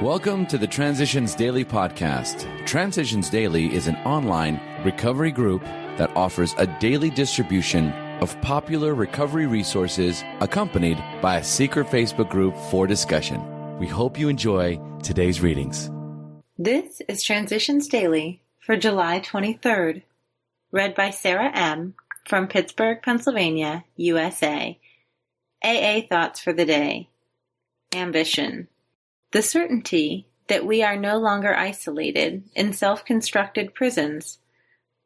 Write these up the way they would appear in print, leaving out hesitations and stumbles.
Welcome to the Transitions Daily podcast. Transitions Daily is an online recovery group that offers a daily distribution of popular recovery resources accompanied by a secret Facebook group for discussion. We hope you enjoy today's readings. This is Transitions Daily for July 23rd, read by Sarah M. from Pittsburgh, Pennsylvania, USA. AA Thoughts for the Day. Ambition. The certainty that we are no longer isolated in self-constructed prisons.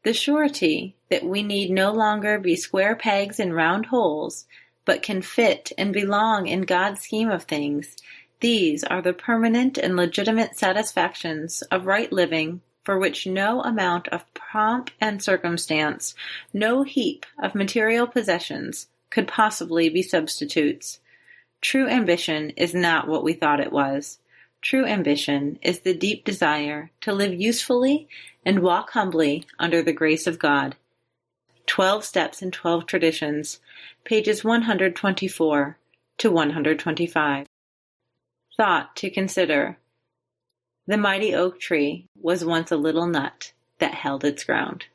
The surety that we need no longer be square pegs in round holes, but can fit and belong in God's scheme of things. These are the permanent and legitimate satisfactions of right living for which no amount of pomp and circumstance, no heap of material possessions could possibly be substitutes. True ambition is not what we thought it was. True ambition is the deep desire to live usefully and walk humbly under the grace of God. 12 Steps and 12 Traditions, pages 124 to 125. Thought to consider. The mighty oak tree was once a little nut that held its ground.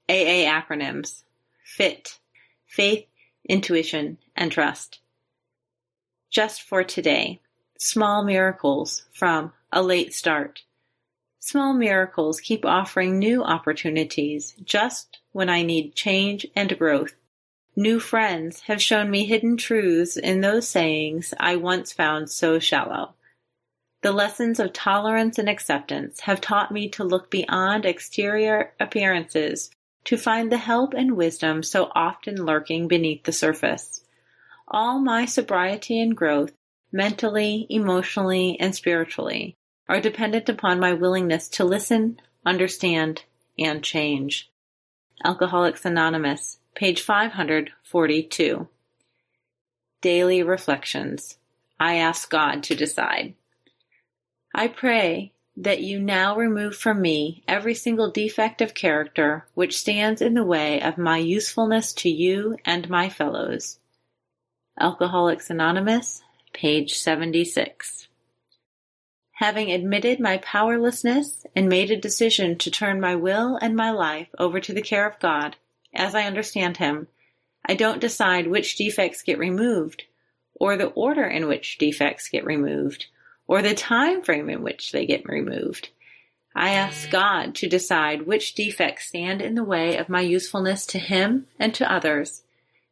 AA acronyms. FIT. Faith, Intuition, and Trust. Just for today. Small miracles from A Late Start. Small miracles keep offering new opportunities just when I need change and growth. New friends have shown me hidden truths in those sayings I once found so shallow. The lessons of tolerance and acceptance have taught me to look beyond exterior appearances to find the help and wisdom so often lurking beneath the surface. All my sobriety and growth, mentally, emotionally, and spiritually, are dependent upon my willingness to listen, understand, and change. Alcoholics Anonymous, page 542. Daily Reflections. I ask God to decide. I pray that you now remove from me every single defect of character which stands in the way of my usefulness to you and my fellows. Alcoholics Anonymous, page 76. Having admitted my powerlessness and made a decision to turn my will and my life over to the care of God, as I understand Him, I don't decide which defects get removed, or the order in which defects get removed, or the time frame in which they get removed. I ask God to decide which defects stand in the way of my usefulness to Him and to others,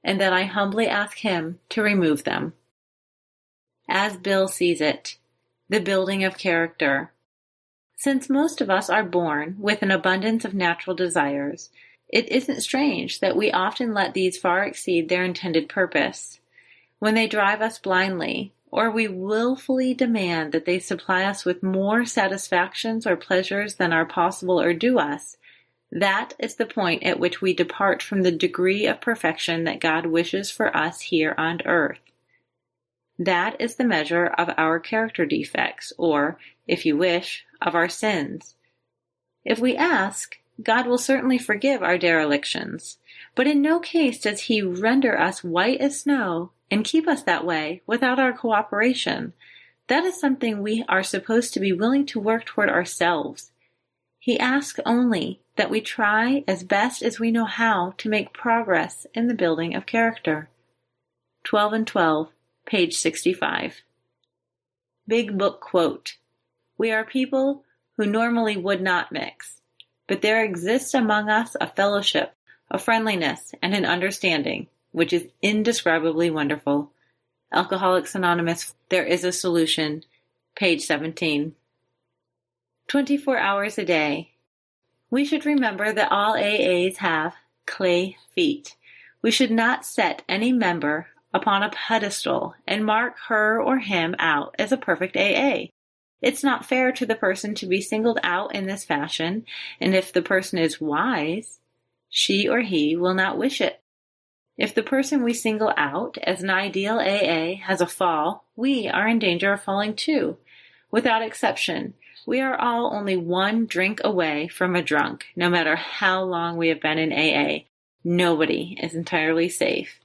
and then I humbly ask Him to remove them. As Bill sees it, the building of character. Since most of us are born with an abundance of natural desires, it isn't strange that we often let these far exceed their intended purpose. When they drive us blindly, or we willfully demand that they supply us with more satisfactions or pleasures than are possible or due us, that is the point at which we depart from the degree of perfection that God wishes for us here on earth. That is the measure of our character defects, or, if you wish, of our sins. If we ask, God will certainly forgive our derelictions, but in no case does He render us white as snow and keep us that way without our cooperation. That is something we are supposed to be willing to work toward ourselves. He asks only that we try as best as we know how to make progress in the building of character. 12 and 12, page 65. Big Book Quote. We are people who normally would not mix, but there exists among us a fellowship, a friendliness, and an understanding, which is indescribably wonderful. Alcoholics Anonymous, There is a Solution, page 17. 24 hours a day. We should remember that all AAs have clay feet. We should not set any member upon a pedestal and mark her or him out as a perfect AA. It's not fair to the person to be singled out in this fashion, and if the person is wise, she or he will not wish it. If the person we single out as an ideal AA has a fall, we are in danger of falling too. Without exception, we are all only one drink away from a drunk, no matter how long we have been in AA. Nobody is entirely safe.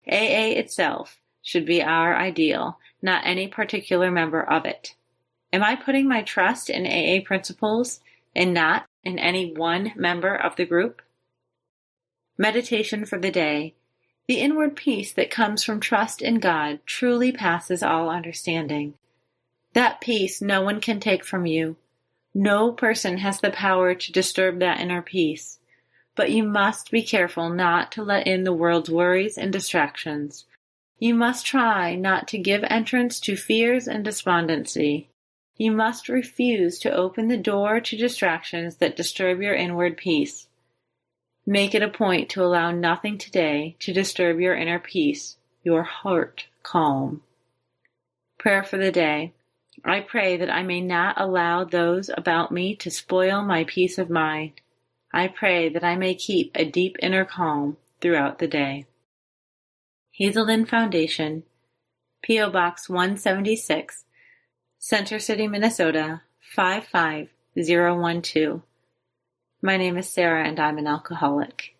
AA itself should be our ideal, not any particular member of it. Am I putting my trust in AA principles and not in any one member of the group? Meditation for the day. The inward peace that comes from trust in God truly passes all understanding. That peace no one can take from you. No person has the power to disturb that inner peace. But you must be careful not to let in the world's worries and distractions. You must try not to give entrance to fears and despondency. You must refuse to open the door to distractions that disturb your inward peace. Make it a point to allow nothing today to disturb your inner peace, your heart calm. Prayer for the day. I pray that I may not allow those about me to spoil my peace of mind. I pray that I may keep a deep inner calm throughout the day. Hazelden Foundation, P.O. Box 176, Center City, Minnesota, 55012. My name is Sarah and I'm an alcoholic.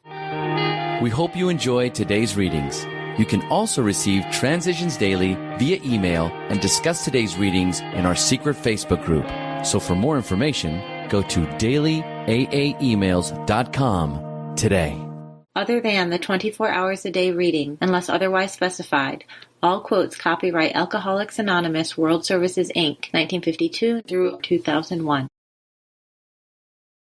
We hope you enjoyed today's readings. You can also receive Transitions Daily via email and discuss today's readings in our secret Facebook group. So for more information, go to dailyaaemails.com today. Other than the 24 hours a day reading, unless otherwise specified, all quotes copyright Alcoholics Anonymous World Services, Inc., 1952 through 2001.